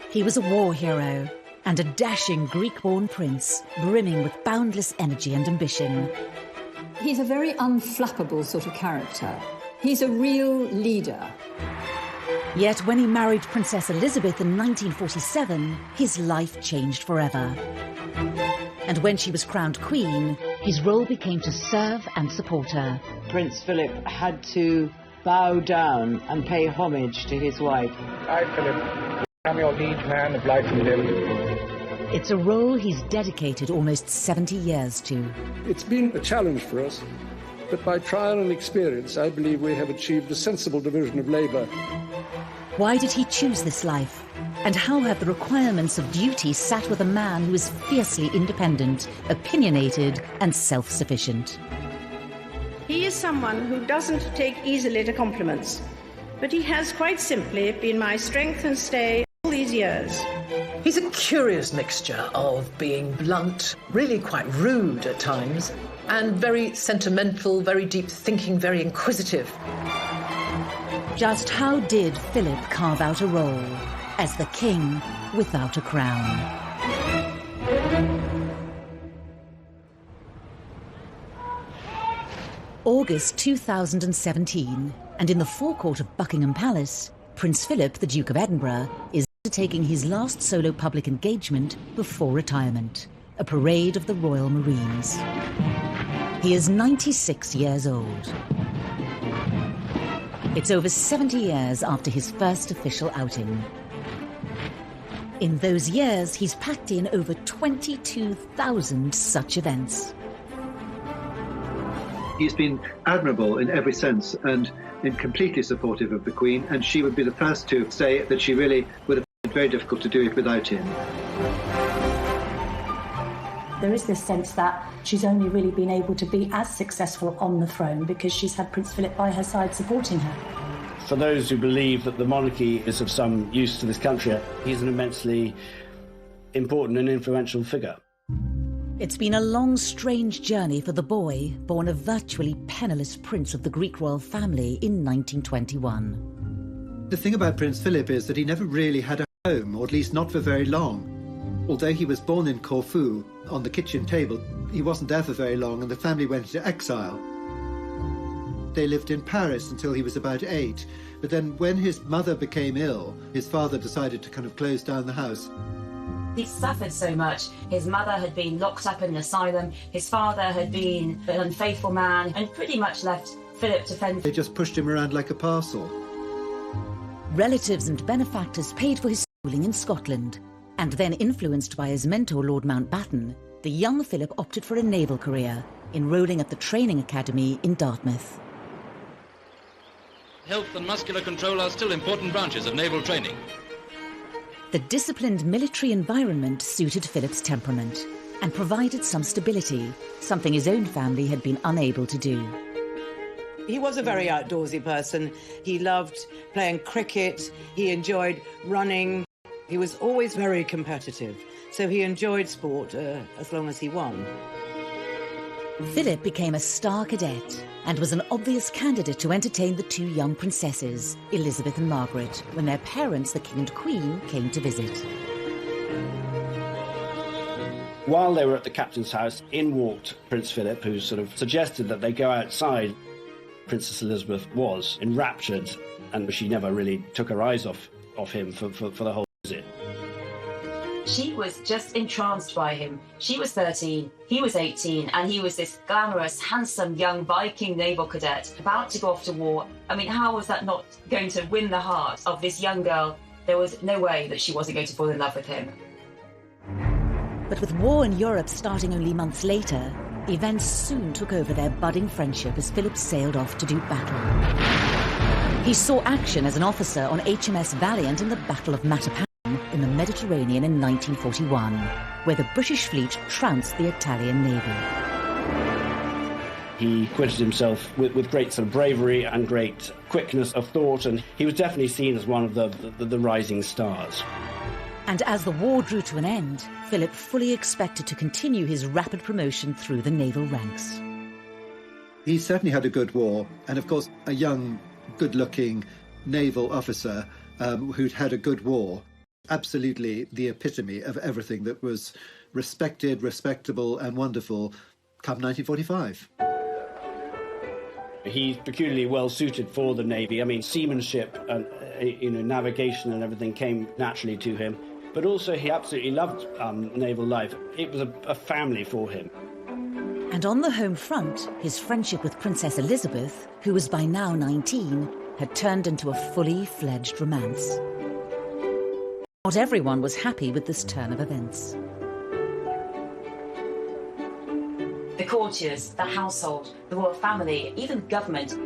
He was a war hero and a dashing Greek-born prince, brimming with boundless energy and ambition. He's a very unflappable sort of character. He's a real leader. Yet when he married Princess Elizabeth in 1947, his life changed forever. And when she was crowned queen, his role became to serve and support her. Prince Philip had to bow down and pay homage to his wife. I, Philip, am your liege man, obliged to live. It's a role he's dedicated almost 70 years to. It's been a challenge for us, but by trial and experience, I believe we have achieved a sensible division of labour. Why did he choose this life? And how have the requirements of duty sat with a man who is fiercely independent, opinionated and self-sufficient? He is someone who doesn't take easily to compliments, but he has quite simply been my strength and stay all these years. He's a curious mixture of being blunt, really quite rude at times, and very sentimental, very deep thinking, very inquisitive. Just how did Philip carve out a role as the king without a crown? August 2017, and in the forecourt of Buckingham Palace, Prince Philip, the Duke of Edinburgh, is undertaking his last solo public engagement before retirement, a parade of the Royal Marines. He is 96 years old. It's over 70 years after his first official outing. In those years, he's packed in over 22,000 such events. He's been admirable in every sense and completely supportive of the Queen, and she would be the first to say that she really would have been very difficult to do it without him. There is this sense that she's only really been able to be as successful on the throne because she's had Prince Philip by her side supporting her. For those who believe that the monarchy is of some use to this country, he's an immensely important and influential figure. It's been a long, strange journey for the boy, born a virtually penniless prince of the Greek royal family in 1921. The thing about Prince Philip is that he never really had a home, or at least not for very long. Although he was born in Corfu, on the kitchen table, he wasn't there for very long and the family went into exile. They lived in Paris until he was about 8, but then when his mother became ill, his father decided to kind of close down the house. He suffered so much. His mother had been locked up in an asylum, his father had been an unfaithful man, and pretty much left Philip to fend. They just pushed him around like a parcel. Relatives and benefactors paid for his schooling in Scotland. And then, influenced by his mentor, Lord Mountbatten, the young Philip opted for a naval career, enrolling at the Training Academy in Dartmouth. Health and muscular control are still important branches of naval training. The disciplined military environment suited Philip's temperament and provided some stability, something his own family had been unable to do. He was a very outdoorsy person. He loved playing cricket. He enjoyed running. He was always very competitive, so he enjoyed sport as long as he won. Philip became a star cadet and was an obvious candidate to entertain the two young princesses, Elizabeth and Margaret, when their parents, the King and Queen, came to visit. While they were at the captain's house, in walked Prince Philip, who sort of suggested that they go outside. Princess Elizabeth was enraptured, and she never really took her eyes off him for the whole visit. She was just entranced by him. She was 13, he was 18, and he was this glamorous, handsome young Viking naval cadet about to go off to war. I mean, how was that not going to win the heart of this young girl? There was no way that she wasn't going to fall in love with him. But with war in Europe starting only months later, events soon took over their budding friendship as Philip sailed off to do battle. He saw action as an officer on HMS Valiant in the Battle of Matapan in the Mediterranean in 1941, where the British fleet trounced the Italian Navy. He acquitted himself with great sort of bravery and great quickness of thought, and he was definitely seen as one of the rising stars. And as the war drew to an end, Philip fully expected to continue his rapid promotion through the naval ranks. He certainly had a good war, and of course a young, good-looking naval officer who'd had a good war Absolutely the epitome of everything that was respected, respectable and wonderful come 1945. He's peculiarly well suited for the Navy. I mean, seamanship and navigation and everything came naturally to him. But also he absolutely loved naval life. It was a family for him. And on the home front, his friendship with Princess Elizabeth, who was by now 19, had turned into a fully fledged romance. Not everyone was happy with this turn of events. The courtiers, the household, the royal family, even the government,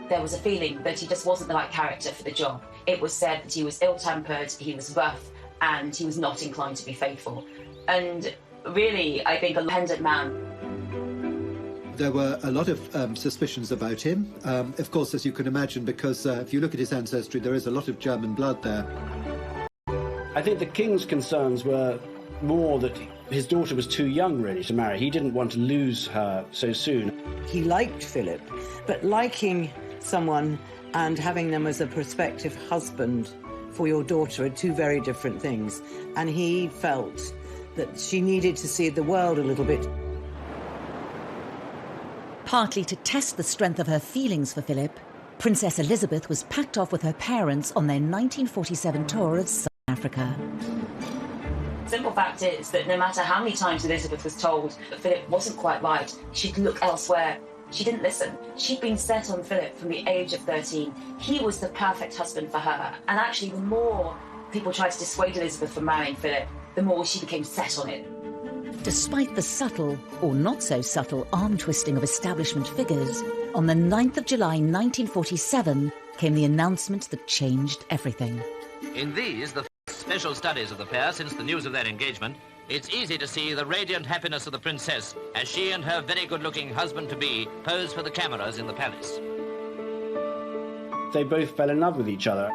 there was a feeling that he just wasn't the right character for the job. It was said that he was ill-tempered, he was rough, and he was not inclined to be faithful. And really, I think a independent man. There were a lot of suspicions about him, of course, as you can imagine, because if you look at his ancestry, there is a lot of German blood there. I think the king's concerns were more that his daughter was too young, really, to marry. He didn't want to lose her so soon. He liked Philip, but liking someone and having them as a prospective husband for your daughter are two very different things. And he felt that she needed to see the world a little bit. Partly to test the strength of her feelings for Philip, Princess Elizabeth was packed off with her parents on their 1947 tour of South Africa. Simple fact is that no matter how many times Elizabeth was told that Philip wasn't quite right, she'd look elsewhere, she didn't listen. She'd been set on Philip from the age of 13. He was the perfect husband for her. And actually, the more people tried to dissuade Elizabeth from marrying Philip, the more she became set on it. Despite the subtle, or not so subtle, arm-twisting of establishment figures, on the 9th of July 1947 came the announcement that changed everything. In these, the special studies of the pair since the news of their engagement, it's easy to see the radiant happiness of the princess as she and her very good-looking husband-to-be pose for the cameras in the palace. They both fell in love with each other.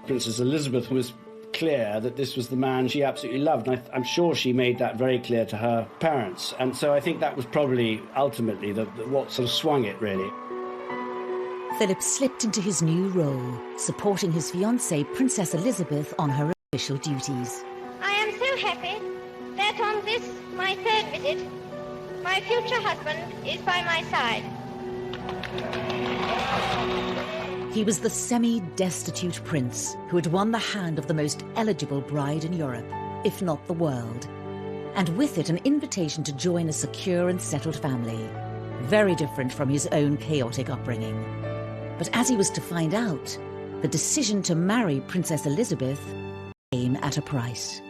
Princess Elizabeth was clear that this was the man she absolutely loved, and I'm sure she made that very clear to her parents. And so I think that was probably ultimately what sort of swung it, really. Philip slipped into his new role, supporting his fiancée, Princess Elizabeth, on her official duties. I am so happy that on this, my third visit, my future husband is by my side. He was the semi-destitute prince who had won the hand of the most eligible bride in Europe, if not the world, and with it an invitation to join a secure and settled family, very different from his own chaotic upbringing. But as he was to find out, the decision to marry Princess Elizabeth came at a price.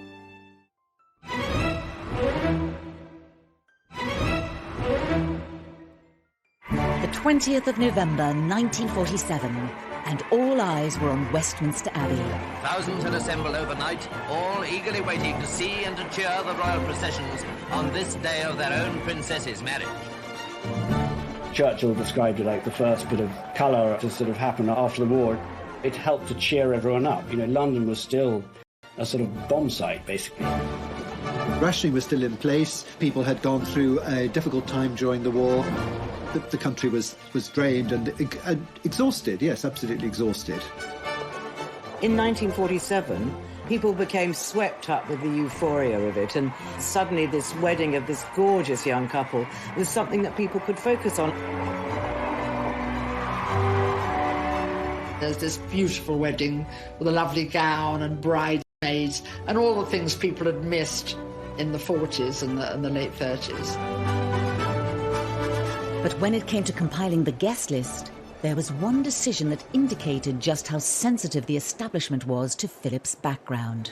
The 20th of November 1947, and all eyes were on Westminster Abbey. Thousands had assembled overnight, all eagerly waiting to see and to cheer the royal processions on this day of their own princess's marriage. Churchill described it like the first bit of colour to sort of happen after the war. It helped to cheer everyone up. You know, London was still a sort of bomb site, basically. Rationing was still in place. People had gone through a difficult time during the war. The country was drained and exhausted, yes, absolutely exhausted. In 1947, people became swept up with the euphoria of it, and suddenly this wedding of this gorgeous young couple was something that people could focus on. There's this beautiful wedding with a lovely gown and bridesmaids and all the things people had missed in the 40s and the late 30s. But when it came to compiling the guest list, there was one decision that indicated just how sensitive the establishment was to Philip's background.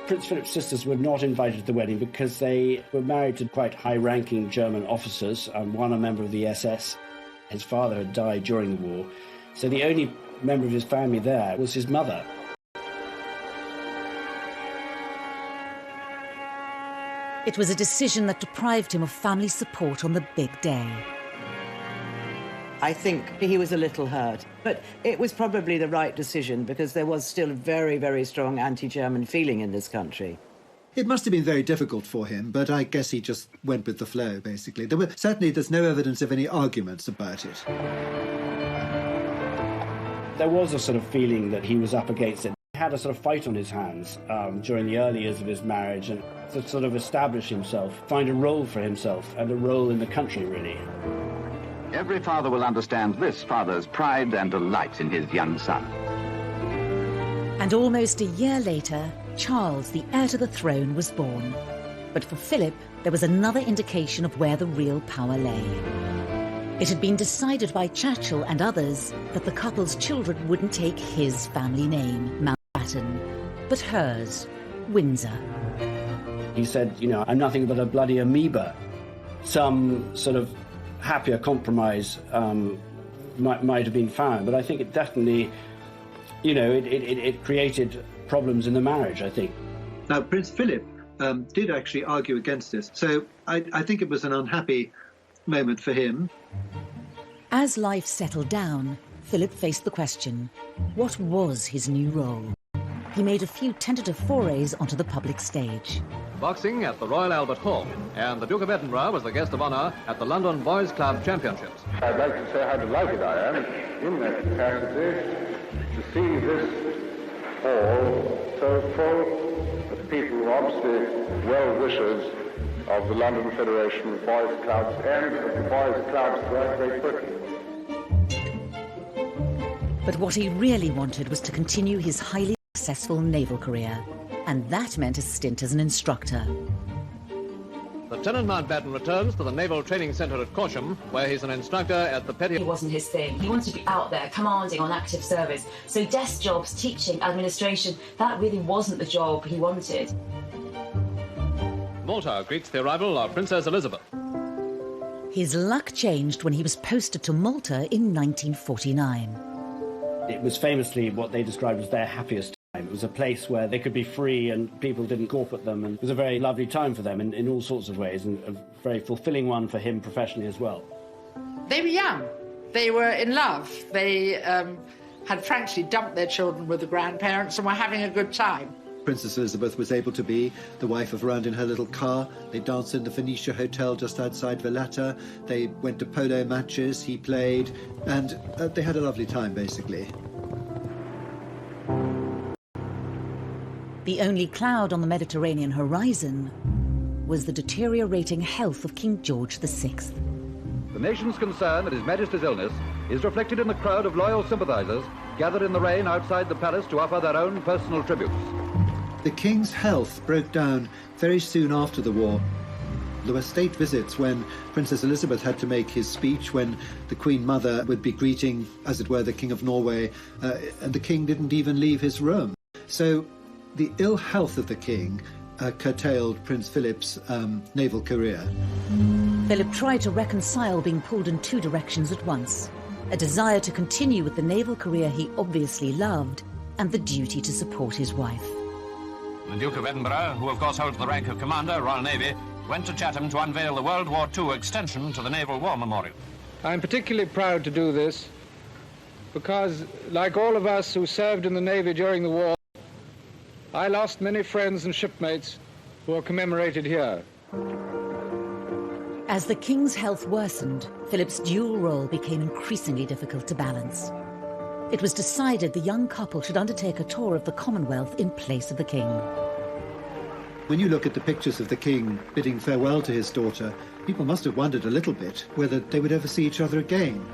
Prince Philip's sisters were not invited to the wedding because they were married to quite high-ranking German officers, one a member of the SS. His father had died during the war, so the only member of his family there was his mother. It was a decision that deprived him of family support on the big day. I think he was a little hurt, but it was probably the right decision because there was still a very, very strong anti-German feeling in this country. It must have been very difficult for him, but I guess he just went with the flow, basically. Certainly there's no evidence of any arguments about it. There was a sort of feeling that he was up against it. He had a sort of fight on his hands during the early years of his marriage, and to sort of establish himself, find a role for himself and a role in the country, really. Every father will understand this father's pride and delight in his young son. And almost a year later, Charles, the heir to the throne, was born. But for Philip, there was another indication of where the real power lay. It had been decided by Churchill and others that the couple's children wouldn't take his family name, Mountbatten, but hers, Windsor. He said, you know, I'm nothing but a bloody amoeba. Some sort of happier compromise might have been found, but I think it definitely, you know, it created problems in the marriage, I think. Now, Prince Philip did actually argue against this, so I think it was an unhappy moment for him. As life settled down, Philip faced the question, what was his new role? He made a few tentative forays onto the public stage. Boxing at the Royal Albert Hall, and the Duke of Edinburgh was the guest of honour at the London Boys Club Championships. I'd like to say how delighted I am in that capacity to see this hall so full of people who are obviously well-wishers of the London Federation of Boys Clubs and of the Boys Clubs throughout Great Britain. But what he really wanted was to continue his highly successful naval career, and that meant a stint as an instructor. Lieutenant Mountbatten returns to the Naval Training Centre at Corsham, where he's an instructor at the Petty... It wasn't his thing. He wanted to be out there, commanding on active service. So desk jobs, teaching, administration, that really wasn't the job he wanted. Malta greets the arrival of Princess Elizabeth. His luck changed when he was posted to Malta in 1949. It was famously what they described as their happiest time. It was a place where they could be free and people didn't gawp at them, and it was a very lovely time for them in all sorts of ways, and a very fulfilling one for him professionally as well. They were young. They were in love. They had frankly dumped their children with the grandparents and were having a good time. Princess Elizabeth was able to be the wife of around in her little car. They danced in the Phoenicia Hotel just outside Valletta. They went to polo matches, he played, and they had a lovely time, basically. The only cloud on the Mediterranean horizon was the deteriorating health of King George VI. The nation's concern at His Majesty's illness is reflected in the crowd of loyal sympathisers gathered in the rain outside the palace to offer their own personal tributes. The King's health broke down very soon after the war. There were state visits when Princess Elizabeth had to make his speech, when the Queen Mother would be greeting, as it were, the King of Norway, and the King didn't even leave his room. So the ill health of the King curtailed Prince Philip's naval career. Philip tried to reconcile being pulled in two directions at once, a desire to continue with the naval career he obviously loved, and the duty to support his wife. The Duke of Edinburgh, who of course holds the rank of Commander, Royal Navy, went to Chatham to unveil the World War II extension to the Naval War Memorial. I'm particularly proud to do this because, like all of us who served in the Navy during the war, I lost many friends and shipmates who are commemorated here. As the King's health worsened, Philip's dual role became increasingly difficult to balance. It was decided the young couple should undertake a tour of the Commonwealth in place of the King. When you look at the pictures of the King bidding farewell to his daughter, people must have wondered a little bit whether they would ever see each other again.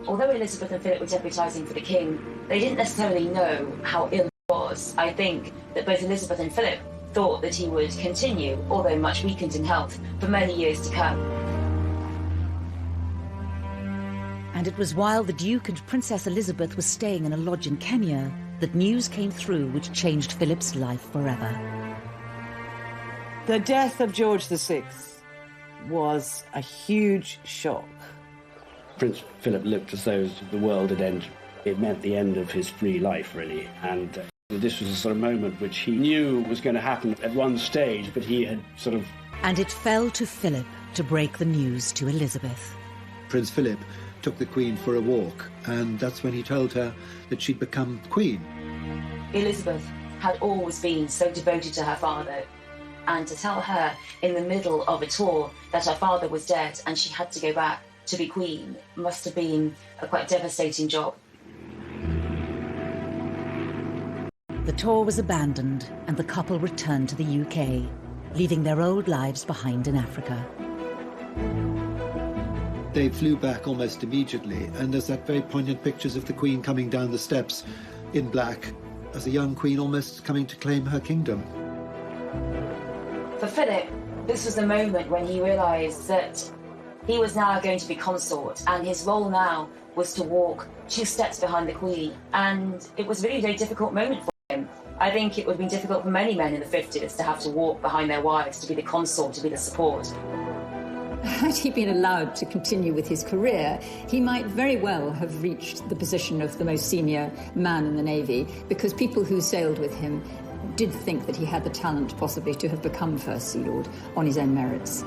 Although Elizabeth and Philip were deputising for the King, they didn't necessarily know how ill he was. I think that both Elizabeth and Philip thought that he would continue, although much weakened in health, for many years to come. And it was while the Duke and Princess Elizabeth were staying in a lodge in Kenya that news came through which changed Philip's life forever. The death of George VI was a huge shock. Prince Philip looked as though the world had ended. It meant the end of his free life, really, and this was a sort of moment which he knew was going to happen at one stage, but he had sort of... And it fell to Philip to break the news to Elizabeth. Prince Philip took the Queen for a walk, and that's when he told her that she'd become Queen. Elizabeth had always been so devoted to her father, and to tell her in the middle of a tour that her father was dead and she had to go back to be Queen must have been a quite devastating job. The tour was abandoned and the couple returned to the UK, leaving their old lives behind in Africa. They flew back almost immediately, and there's that very poignant pictures of the Queen coming down the steps in black, as a young queen almost coming to claim her kingdom. For Philip, this was the moment when he realised that he was now going to be consort, and his role now was to walk 2 steps behind the Queen. And it was really a very difficult moment for him. I think it would have been difficult for many men in the 50s to have to walk behind their wives, to be the consort, to be the support. Had he been allowed to continue with his career, he might very well have reached the position of the most senior man in the Navy, because people who sailed with him did think that he had the talent possibly to have become First Sea Lord on his own merits.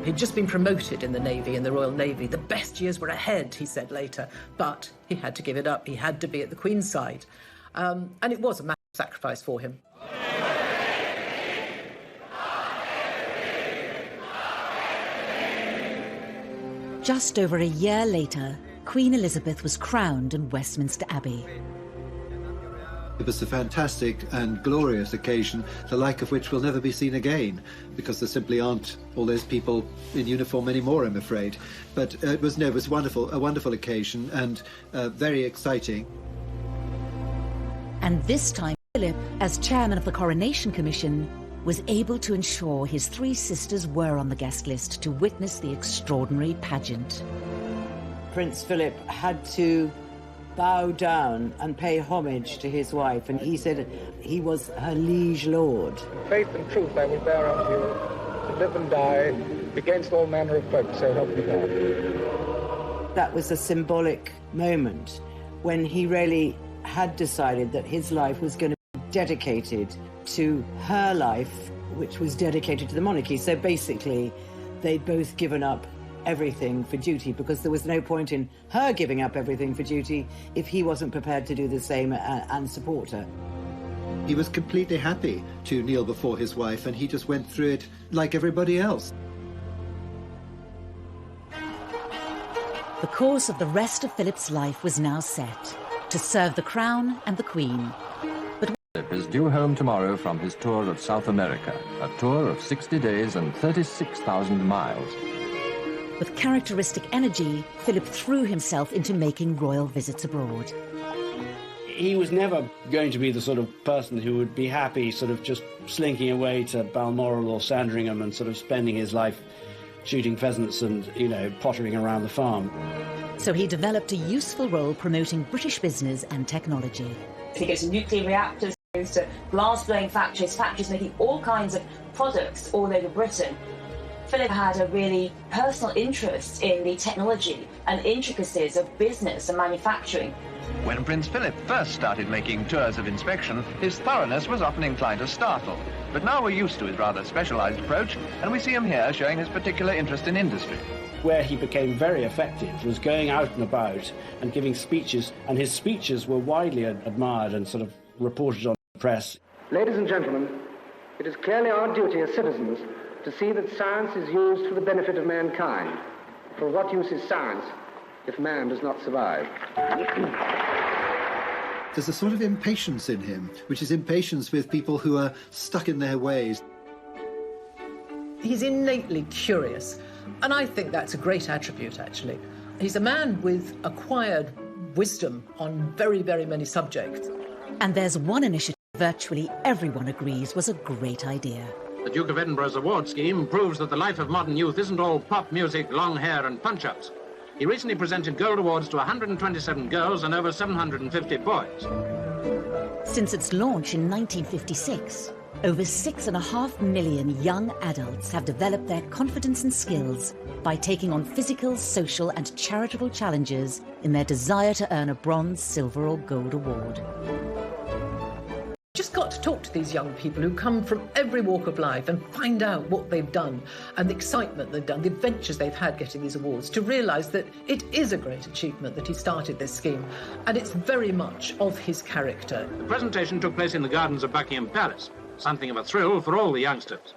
He'd just been promoted in the Navy, in the Royal Navy. The best years were ahead, he said later, but he had to give it up. He had to be at the Queen's side. And it was a massive sacrifice for him. Just over a year later, Queen Elizabeth was crowned in Westminster Abbey. It was a fantastic and glorious occasion, the like of which will never be seen again, because there simply aren't all those people in uniform anymore, I'm afraid. But it was wonderful, a wonderful occasion, and very exciting. And this time, Philip, as chairman of the Coronation Commission, was able to ensure his 3 sisters were on the guest list to witness the extraordinary pageant. Prince Philip had to bow down and pay homage to his wife, and he said he was her liege lord. Faith and truth I will bear unto you, to live and die against all manner of folk, so help me God. That was a symbolic moment when he really had decided that his life was going to be dedicated to her life, which was dedicated to the monarchy. So basically, they'd both given up everything for duty, because there was no point in her giving up everything for duty if he wasn't prepared to do the same and support her. He was completely happy to kneel before his wife, and he just went through it like everybody else. The course of the rest of Philip's life was now set, to serve the Crown and the Queen. Philip is due home tomorrow from his tour of South America, a tour of 60 days and 36,000 miles. With characteristic energy, Philip threw himself into making royal visits abroad. He was never going to be the sort of person who would be happy sort of just slinking away to Balmoral or Sandringham and sort of spending his life shooting pheasants and, pottering around the farm. So he developed a useful role promoting British business and technology. He goes to nuclear reactors, goes to glass-blowing factories making all kinds of products all over Britain. Philip had a really personal interest in the technology and intricacies of business and manufacturing. When Prince Philip first started making tours of inspection, his thoroughness was often inclined to startle. But now we're used to his rather specialised approach, and we see him here showing his particular interest in industry. Where he became very effective was going out and about and giving speeches, and his speeches were widely admired and sort of reported on the press. Ladies and gentlemen, it is clearly our duty as citizens to see that science is used for the benefit of mankind. For what use is science if man does not survive? There's a sort of impatience in him, which is impatience with people who are stuck in their ways. He's innately curious, and I think that's a great attribute, actually. He's a man with acquired wisdom on very, very many subjects. And there's one initiative virtually everyone agrees was a great idea. The Duke of Edinburgh's award scheme proves that the life of modern youth isn't all pop music, long hair and punch-ups. He recently presented gold awards to 127 girls and over 750 boys. Since its launch in 1956, over 6.5 million young adults have developed their confidence and skills by taking on physical, social and charitable challenges in their desire to earn a bronze, silver or gold award. Just got to talk to these young people who come from every walk of life and find out what they've done and the excitement they've done, the adventures they've had getting these awards, to realise that it is a great achievement that he started this scheme, and it's very much of his character. The presentation took place in the gardens of Buckingham Palace, something of a thrill for all the youngsters.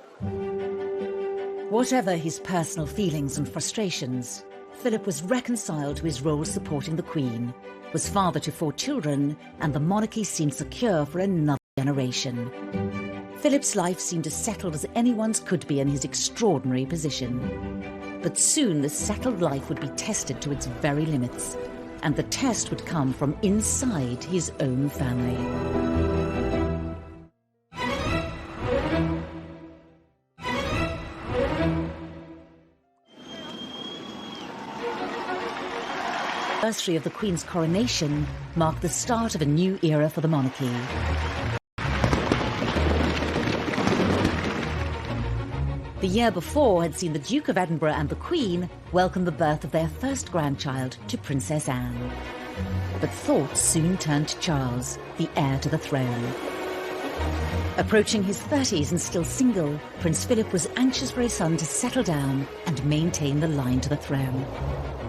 Whatever his personal feelings and frustrations, Philip was reconciled to his role supporting the Queen, was father to 4 children, and the monarchy seemed secure for another generation. Philip's life seemed as settled as anyone's could be in his extraordinary position. But soon the settled life would be tested to its very limits, and the test would come from inside his own family. The anniversary of the Queen's coronation marked the start of a new era for the monarchy. The year before had seen the Duke of Edinburgh and the Queen welcome the birth of their first grandchild to Princess Anne. But thoughts soon turned to Charles, the heir to the throne. Approaching his 30s and still single, Prince Philip was anxious for his son to settle down and maintain the line to the throne.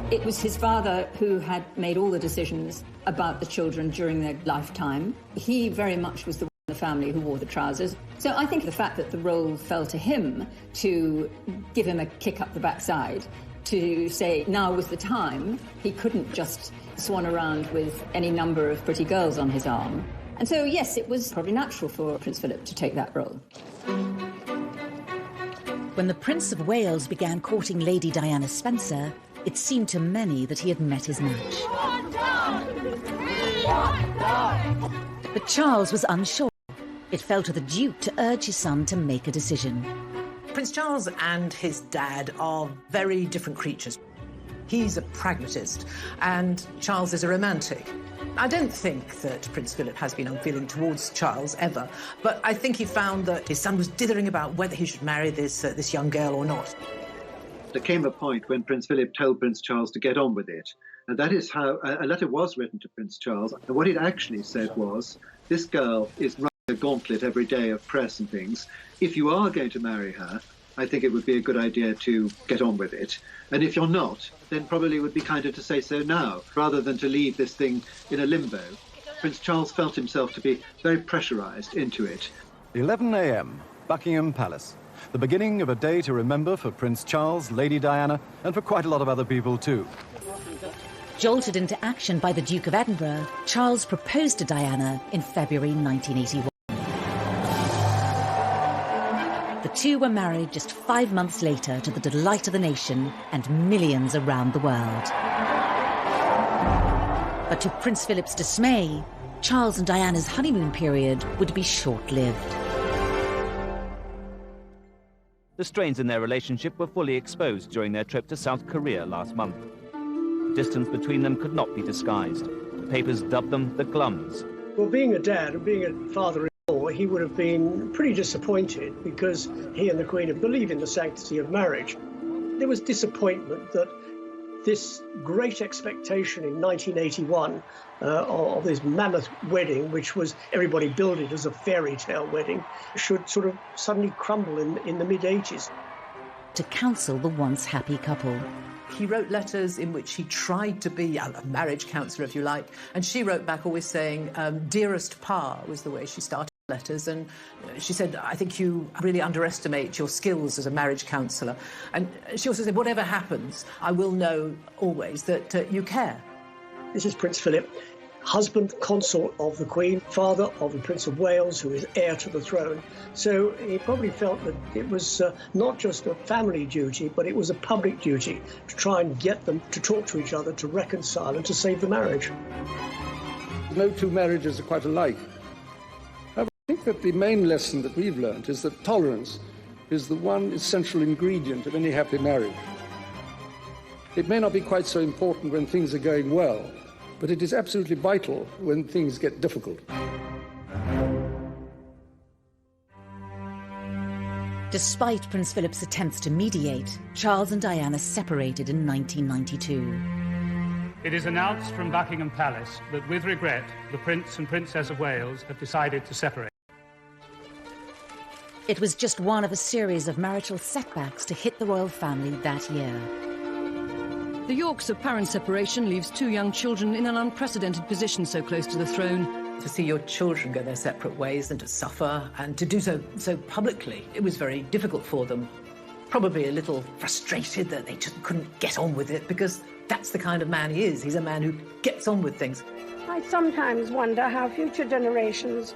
It was his father who had made all the decisions about the children during their lifetime. He very much was the one in the family who wore the trousers. So I think the fact that the role fell to him to give him a kick up the backside, to say now was the time, he couldn't just swan around with any number of pretty girls on his arm. And so, yes, it was probably natural for Prince Philip to take that role. When the Prince of Wales began courting Lady Diana Spencer, it seemed to many that he had met his match. But Charles was unsure. It fell to the Duke to urge his son to make a decision. Prince Charles and his dad are very different creatures. He's a pragmatist, and Charles is a romantic. I don't think that Prince Philip has been unfeeling towards Charles ever, but I think he found that his son was dithering about whether he should marry this young girl or not. There came a point when Prince Philip told Prince Charles to get on with it. And that is how a letter was written to Prince Charles. And what it actually said was, this girl is running a gauntlet every day of press and things. If you are going to marry her, I think it would be a good idea to get on with it. And if you're not, then probably it would be kinder to say so now, rather than to leave this thing in a limbo. Prince Charles felt himself to be very pressurised into it. 11 a.m., Buckingham Palace. The beginning of a day to remember for Prince Charles, Lady Diana, and for quite a lot of other people too. Jolted into action by the Duke of Edinburgh, Charles proposed to Diana in February 1981. The two were married just 5 months later to the delight of the nation and millions around the world. But to Prince Philip's dismay, Charles and Diana's honeymoon period would be short-lived. The strains in their relationship were fully exposed during their trip to South Korea last month. The distance between them could not be disguised. The papers dubbed them the Glums. Well, being a dad and being a father-in-law, he would have been pretty disappointed because he and the Queen had believed in the sanctity of marriage. There was disappointment that this great expectation in 1981 of this mammoth wedding, which was everybody billed it as a fairy tale wedding, should sort of suddenly crumble in the mid-80s. To counsel the once happy couple. He wrote letters in which he tried to be a marriage counsellor, if you like, and she wrote back always saying, dearest Pa was the way she started letters, and she said, I think you really underestimate your skills as a marriage counsellor. And she also said, whatever happens, I will know always that you care. This is Prince Philip, husband, consort of the Queen, father of the Prince of Wales, who is heir to the throne. So he probably felt that it was not just a family duty, but it was a public duty to try and get them to talk to each other, to reconcile and to save the marriage. No two marriages are quite alike. I think that the main lesson that we've learned is that tolerance is the one essential ingredient of any happy marriage. It may not be quite so important when things are going well, but it is absolutely vital when things get difficult. Despite Prince Philip's attempts to mediate, Charles and Diana separated in 1992. It is announced from Buckingham Palace that, with regret, the Prince and Princess of Wales have decided to separate. It was just one of a series of marital setbacks to hit the royal family that year. The Yorks' apparent separation leaves two young children in an unprecedented position so close to the throne. To see your children go their separate ways and to suffer and to do so publicly, it was very difficult for them. Probably a little frustrated that they just couldn't get on with it, because that's the kind of man he is. He's a man who gets on with things. I sometimes wonder how future generations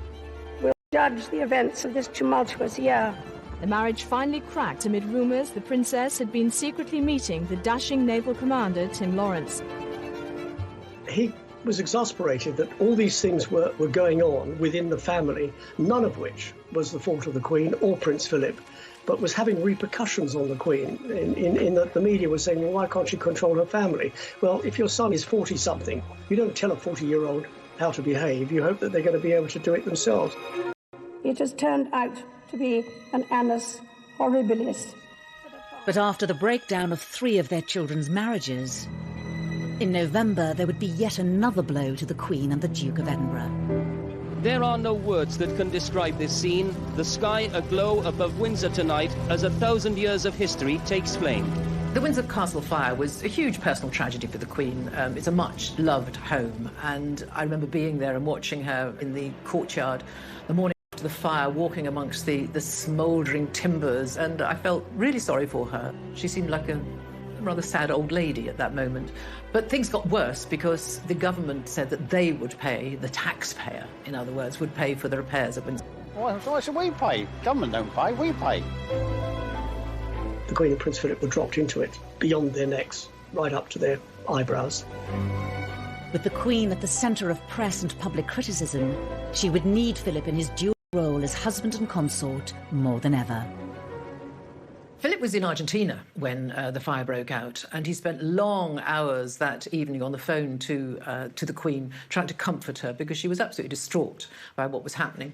will judge the events of this tumultuous year. The marriage finally cracked amid rumours the princess had been secretly meeting the dashing naval commander Tim Lawrence. He was exasperated that all these things were going on within the family, none of which was the fault of the Queen or Prince Philip, but was having repercussions on the Queen in that the media was saying, well, why can't she control her family? Well, if your son is 40-something, you don't tell a 40-year-old how to behave. You hope that they're going to be able to do it themselves. It has turned out to be an annus horribilis. But after the breakdown of 3 of their children's marriages, in November there would be yet another blow to the Queen and the Duke of Edinburgh. There are no words that can describe this scene. The sky aglow above Windsor tonight as 1,000 years of history takes flame. The Windsor Castle fire was a huge personal tragedy for the Queen. It's a much-loved home, and I remember being there and watching her in the courtyard the morning after the fire, walking amongst the smouldering timbers, and I felt really sorry for her. She seemed like a rather sad old lady at that moment. But things got worse because the government said that they would pay, the taxpayer, in other words, would pay for the repairs at Windsor. Why should we pay? Government don't pay, we pay. The Queen and Prince Philip were dropped into it, beyond their necks, right up to their eyebrows. With the Queen at the centre of press and public criticism, she would need Philip in his dual role as husband and consort more than ever. Philip was in Argentina when the fire broke out, and he spent long hours that evening on the phone to the Queen, trying to comfort her because she was absolutely distraught by what was happening.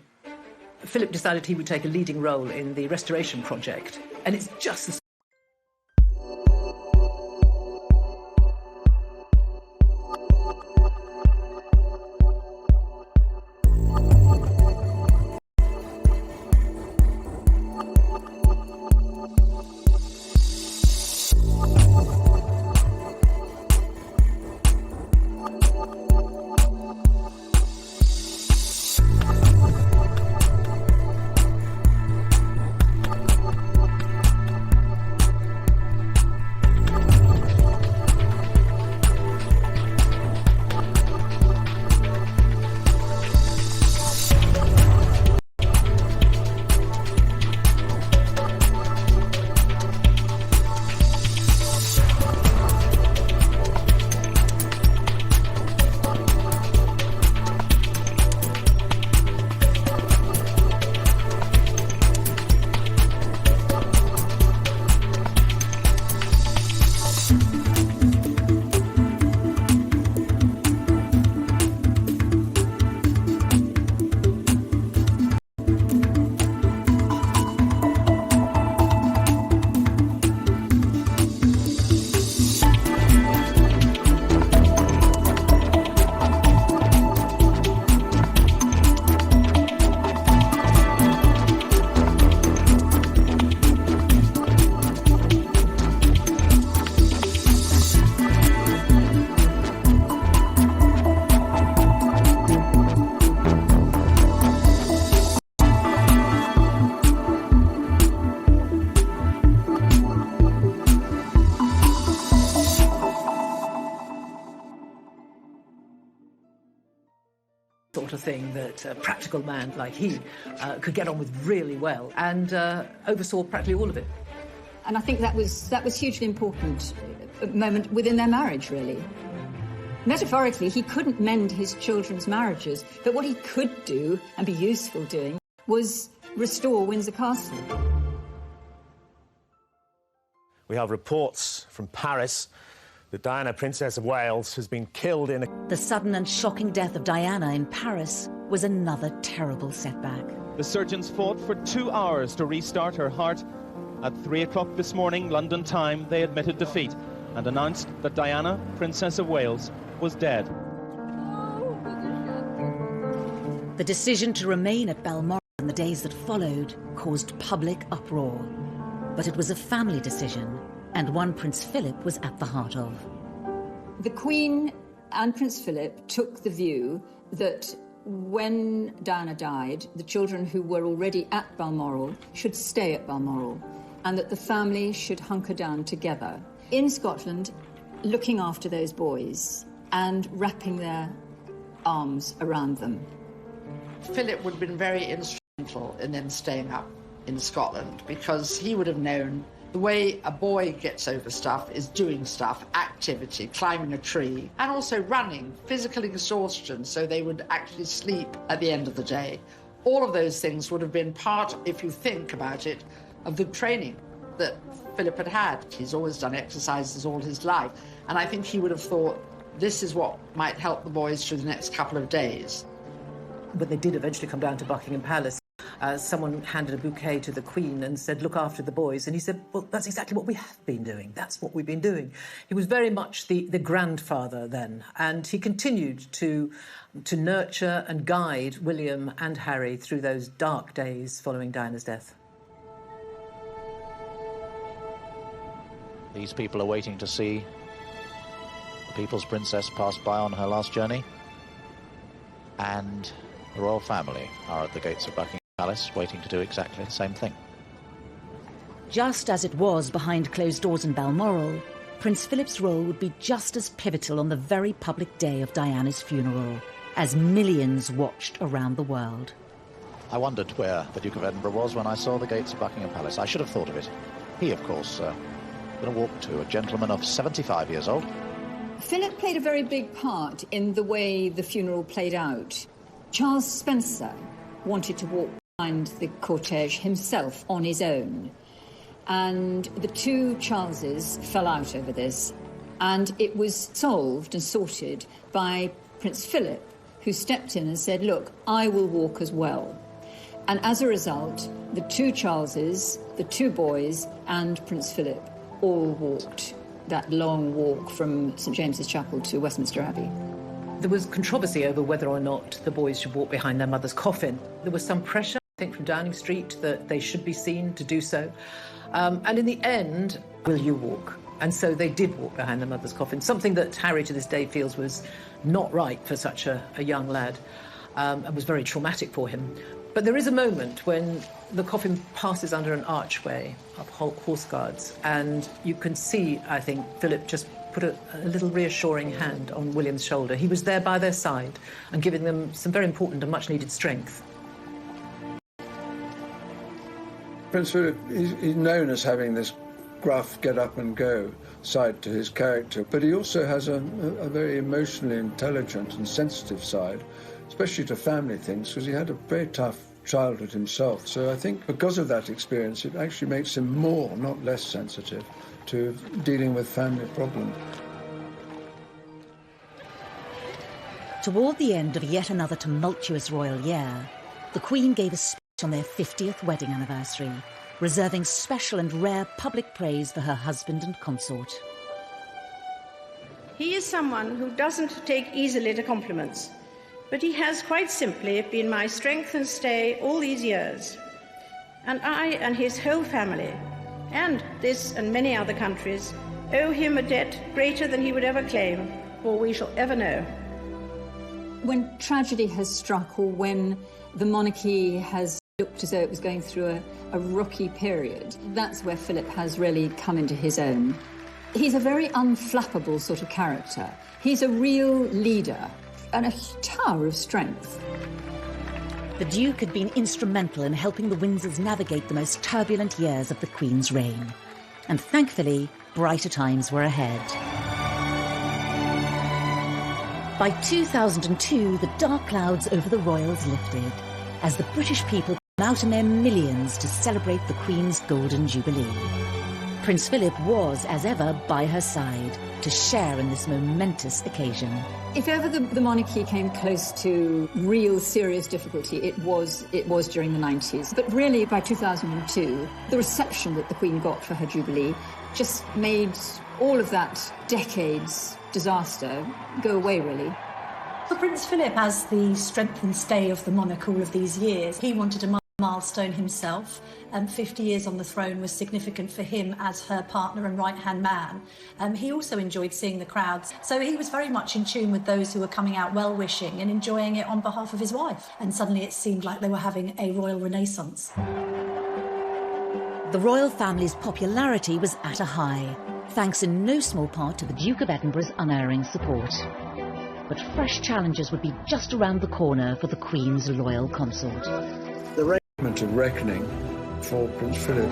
Philip decided he would take a leading role in the restoration project, and it's just the sort of thing that a practical man like he could get on with really well, and oversaw practically all of it. And I think that was hugely important moment within their marriage, really. Metaphorically, he couldn't mend his children's marriages, but what he could do and be useful doing was restore Windsor Castle. We have reports from Paris that Diana, Princess of Wales, has been killed in a... The sudden and shocking death of Diana in Paris was another terrible setback. The surgeons fought for 2 hours to restart her heart. At 3 o'clock this morning, London time, they admitted defeat and announced that Diana, Princess of Wales, was dead. The decision to remain at Balmoral in the days that followed caused public uproar. But it was a family decision, and one Prince Philip was at the heart of. The Queen and Prince Philip took the view that when Diana died, the children who were already at Balmoral should stay at Balmoral, and that the family should hunker down together in Scotland, looking after those boys and wrapping their arms around them. Philip would have been very instrumental in them staying up in Scotland, because he would have known the way a boy gets over stuff is doing stuff, activity, climbing a tree, and also running, physical exhaustion, so they would actually sleep at the end of the day. All of those things would have been part, if you think about it, of the training that Philip had had. He's always done exercises all his life, and I think he would have thought this is what might help the boys through the next couple of days. When they did eventually come down to Buckingham Palace, someone handed a bouquet to the Queen and said, "Look after the boys." And he said, "Well, that's exactly what we have been doing. That's what we've been doing." He was very much the grandfather then, and he continued to nurture and guide William and Harry through those dark days following Diana's death. These people are waiting to see the People's Princess pass by on her last journey, and the royal family are at the gates of Buckingham Palace waiting to do exactly the same thing. Just as it was behind closed doors in Balmoral, Prince Philip's role would be just as pivotal on the very public day of Diana's funeral, as millions watched around the world. I wondered where the Duke of Edinburgh was when I saw the gates of Buckingham Palace. I should have thought of it. He, of course, going to walk to a gentleman of 75 years old. Philip played a very big part in the way the funeral played out. Charles Spencer wanted to walk behind the cortege himself on his own. And the two Charleses fell out over this. And it was solved and sorted by Prince Philip, who stepped in and said, "Look, I will walk as well." And as a result, the two Charleses, the two boys, and Prince Philip all walked that long walk from St James's Chapel to Westminster Abbey. There was controversy over whether or not the boys should walk behind their mother's coffin. There was some pressure, I think, from Downing Street that they should be seen to do so. And in the end, will you walk? And so they did walk behind their mother's coffin, something that Harry to this day feels was not right for such a young lad, and was very traumatic for him. But there is a moment when the coffin passes under an archway of horse guards, and you can see, I think, Philip just put a little reassuring hand on William's shoulder. He was there by their side and giving them some very important and much-needed strength. Prince Philip is known as having this gruff, get-up-and-go side to his character, but he also has a very emotionally intelligent and sensitive side, especially to family things, because he had a very tough childhood himself. So I think because of that experience, it actually makes him more, not less sensitive to dealing with family problems. Toward the end of yet another tumultuous royal year, the Queen gave a speech on their 50th wedding anniversary, reserving special and rare public praise for her husband and consort. He is someone who doesn't take easily to compliments, but he has quite simply been my strength and stay all these years. And I and his whole family, and this and many other countries, owe him a debt greater than he would ever claim, or we shall ever know. When tragedy has struck, or when the monarchy has looked as though it was going through a rocky period, that's where Philip has really come into his own. He's a very unflappable sort of character. He's a real leader and a tower of strength. The Duke had been instrumental in helping the Windsors navigate the most turbulent years of the Queen's reign. And thankfully, brighter times were ahead. By 2002, the dark clouds over the royals lifted, as the British people came out in their millions to celebrate the Queen's Golden Jubilee. Prince Philip was, as ever, by her side to share in this momentous occasion. If ever the monarchy came close to real serious difficulty, it was during the 90s. But really, by 2002, the reception that the Queen got for her Jubilee just made all of that decade's disaster go away, really. For Prince Philip, as the strength and stay of the monarch all of these years, he wanted a milestone himself, and 50 years on the throne was significant for him as her partner and right-hand man. He also enjoyed seeing the crowds, so he was very much in tune with those who were coming out well-wishing and enjoying it on behalf of his wife. And suddenly it seemed like they were having a royal renaissance. The royal family's popularity was at a high, thanks in no small part to the Duke of Edinburgh's unerring support. But fresh challenges would be just around the corner for the Queen's loyal consort. The reign moment of reckoning for Prince Philip.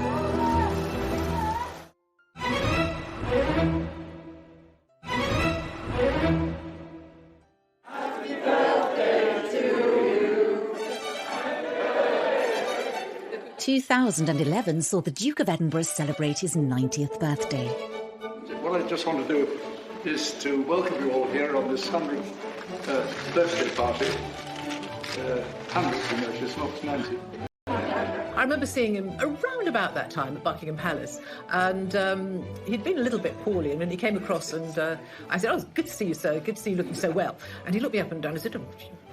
Happy birthday to you. 2011 saw the Duke of Edinburgh celebrate his 90th birthday. What I just want to do is to welcome you all here on this 100th birthday party. 100th, you know, it's not 90. I remember seeing him around about that time at Buckingham Palace, and he'd been a little bit poorly, and then he came across, and I said, "Oh, it's good to see you, sir. Good to see you looking so well." And he looked me up and down and said, "Oh,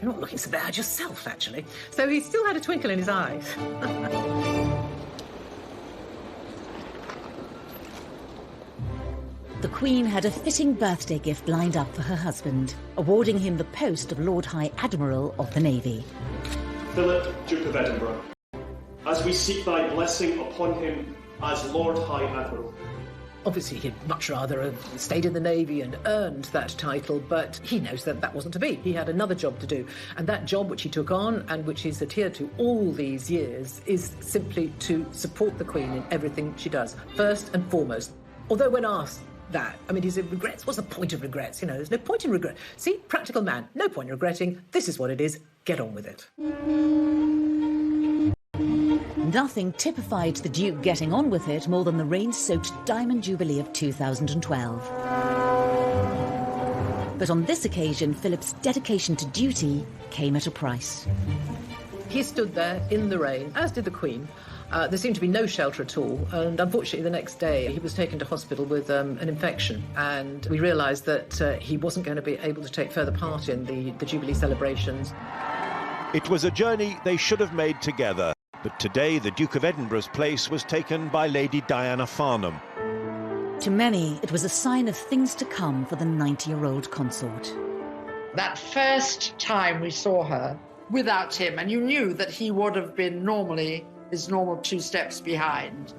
you're not looking so bad yourself, actually." So he still had a twinkle in his eyes. The Queen had a fitting birthday gift lined up for her husband, awarding him the post of Lord High Admiral of the Navy. Philip, Duke of Edinburgh, as we seek thy blessing upon him as Lord High Admiral. Obviously, he'd much rather have stayed in the Navy and earned that title, but he knows that that wasn't to be. He had another job to do, and that job which he took on and which he's adhered to all these years is simply to support the Queen in everything she does, first and foremost. Although when asked that, I mean, he said, regrets? What's the point of regrets? You know, there's no point in regret. See, practical man, no point in regretting. This is what it is. Get on with it. Nothing typified the Duke getting on with it more than the rain-soaked Diamond Jubilee of 2012. But on this occasion, Philip's dedication to duty came at a price. He stood there in the rain, as did the Queen. There seemed to be no shelter at all, and unfortunately the next day he was taken to hospital with an infection, and we realised that he wasn't going to be able to take further part in the Jubilee celebrations. It was a journey they should have made together, but today the Duke of Edinburgh's place was taken by Lady Diana Farnham. To many, it was a sign of things to come for the 90-year-old consort. That first time we saw her without him, and you knew that he would have been normally his normal 2 steps behind,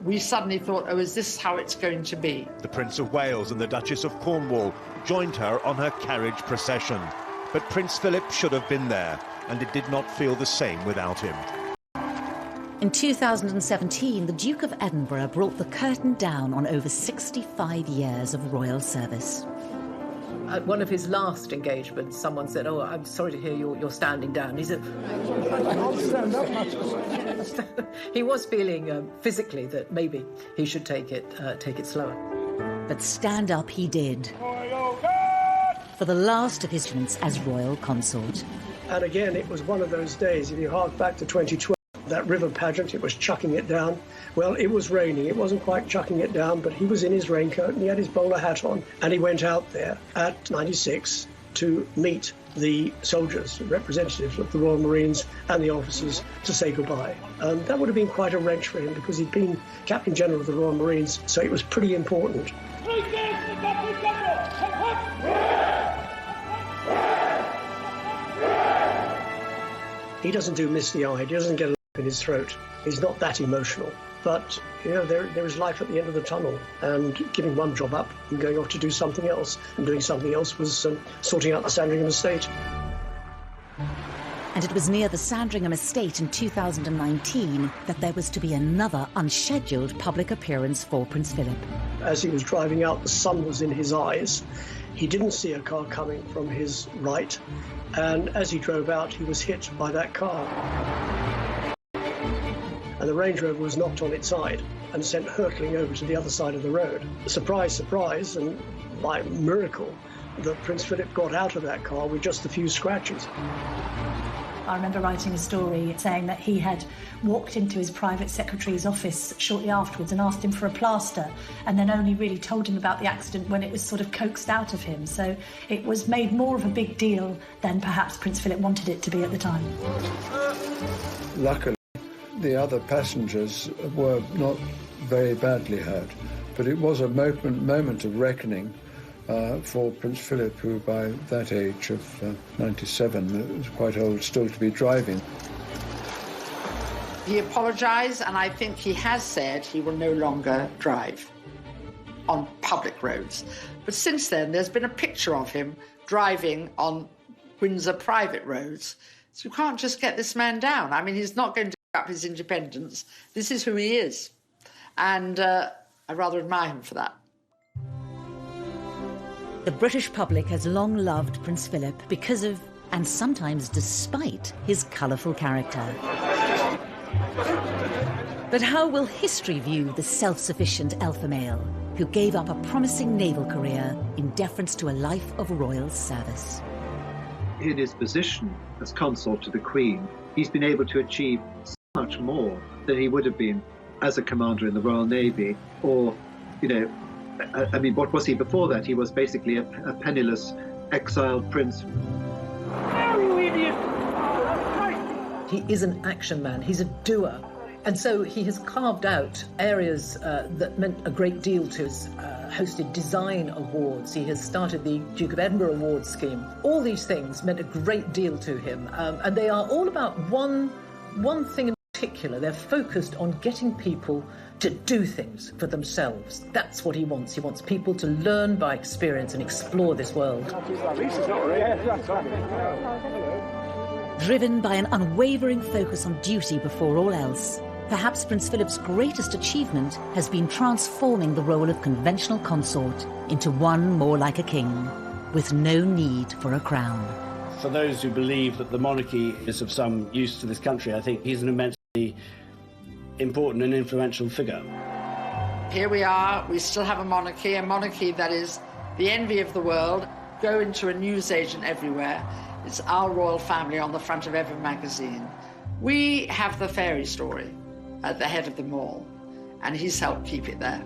we suddenly thought, oh, is this how it's going to be? The Prince of Wales and the Duchess of Cornwall joined her on her carriage procession. But Prince Philip should have been there, and it did not feel the same without him. In 2017, the Duke of Edinburgh brought the curtain down on over 65 years of royal service. At one of his last engagements, someone said, "Oh, I'm sorry to hear you're standing down." He said, "I'll stand up." He was feeling physically that maybe he should take it slower. But stand up he did. For the last of his stints as royal consort. And again, it was one of those days, if you hark back to 2012, that river pageant, it was chucking it down. Well, it was raining. It wasn't quite chucking it down, but he was in his raincoat and he had his bowler hat on. And he went out there at 96 to meet the soldiers, representatives of the Royal Marines and the officers, to say goodbye. And that would have been quite a wrench for him because he'd been Captain General of the Royal Marines, so it was pretty important. He doesn't do misty-eyed. He doesn't get a lump in his throat. He's not that emotional. But, you know, there is life at the end of the tunnel, and giving one job up and going off to do something else. And doing something else was sorting out the Sandringham estate. And it was near the Sandringham estate in 2019 that there was to be another unscheduled public appearance for Prince Philip. As he was driving out, the sun was in his eyes. He didn't see a car coming from his right, and as he drove out, he was hit by that car. And the Range Rover was knocked on its side and sent hurtling over to the other side of the road. Surprise, surprise, and by miracle, that Prince Philip got out of that car with just a few scratches. I remember writing a story saying that he had walked into his private secretary's office shortly afterwards and asked him for a plaster, and then only really told him about the accident when it was sort of coaxed out of him. So it was made more of a big deal than perhaps Prince Philip wanted it to be at the time. Luckily, the other passengers were not very badly hurt, but it was a moment of reckoning for Prince Philip, who by that age of 97 was quite old still to be driving. He apologised, and I think he has said he will no longer drive on public roads. But since then, there's been a picture of him driving on Windsor private roads. So you can't just get this man down. I mean, he's not going to up his independence. This is who he is. And I rather admire him for that. The British public has long loved Prince Philip because of, and sometimes despite, his colourful character. But how will history view the self-sufficient alpha male who gave up a promising naval career in deference to a life of royal service? In his position as consort to the Queen, he's been able to achieve so much more than he would have been as a commander in the Royal Navy, or, you know, I mean, what was he before that? He was basically a penniless, exiled prince. He is an action man, he's a doer. And so he has carved out areas that meant a great deal to us, hosted design awards, he has started the Duke of Edinburgh Awards scheme. All these things meant a great deal to him, and they are all about one thing in particular. They're focused on getting people to do things for themselves. That's what he wants. He wants people to learn by experience and explore this world. Driven by an unwavering focus on duty before all else, perhaps Prince Philip's greatest achievement has been transforming the role of conventional consort into one more like a king, with no need for a crown. For those who believe that the monarchy is of some use to this country, I think he's an immensely important and influential figure. Here we are, we still have a monarchy that is the envy of the world. Go into a newsagent everywhere, it's our royal family on the front of every magazine. We have the fairy story at the head of them all, and he's helped keep it there.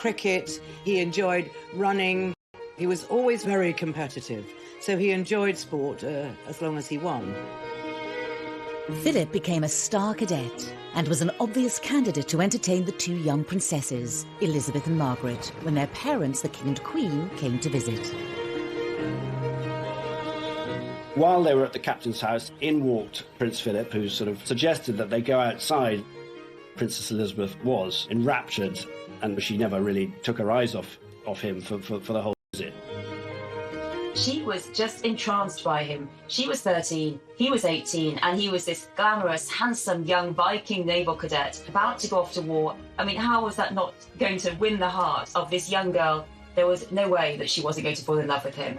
cricket, he enjoyed running. He was always very competitive, so he enjoyed sport as long as he won. Philip became a star cadet and was an obvious candidate to entertain the two young princesses, Elizabeth and Margaret, when their parents, the King and Queen, came to visit. While they were at the captain's house, in walked Prince Philip, who sort of suggested that they go outside. Princess Elizabeth was enraptured, and she never really took her eyes off him for the whole visit. She was just entranced by him. She was 13, he was 18, and he was this glamorous, handsome, young Viking naval cadet about to go off to war. I mean, how was that not going to win the heart of this young girl? There was no way that she wasn't going to fall in love with him.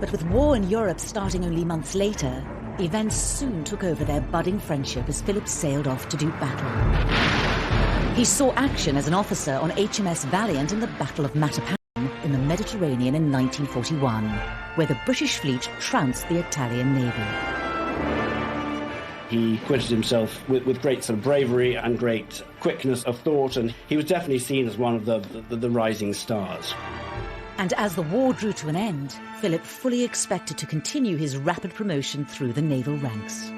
But with war in Europe starting only months later, events soon took over their budding friendship as Philip sailed off to do battle. He saw action as an officer on HMS Valiant in the Battle of Matapan in the Mediterranean in 1941, where the British fleet trounced the Italian navy. He acquitted himself with great sort of bravery and great quickness of thought, and he was definitely seen as one of the rising stars. And as the war drew to an end, Philip fully expected to continue his rapid promotion through the naval ranks.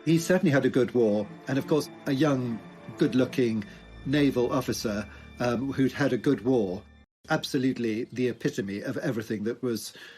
He certainly had a good war, and of course a young, good-looking naval officer who'd had a good war, absolutely the epitome of everything that was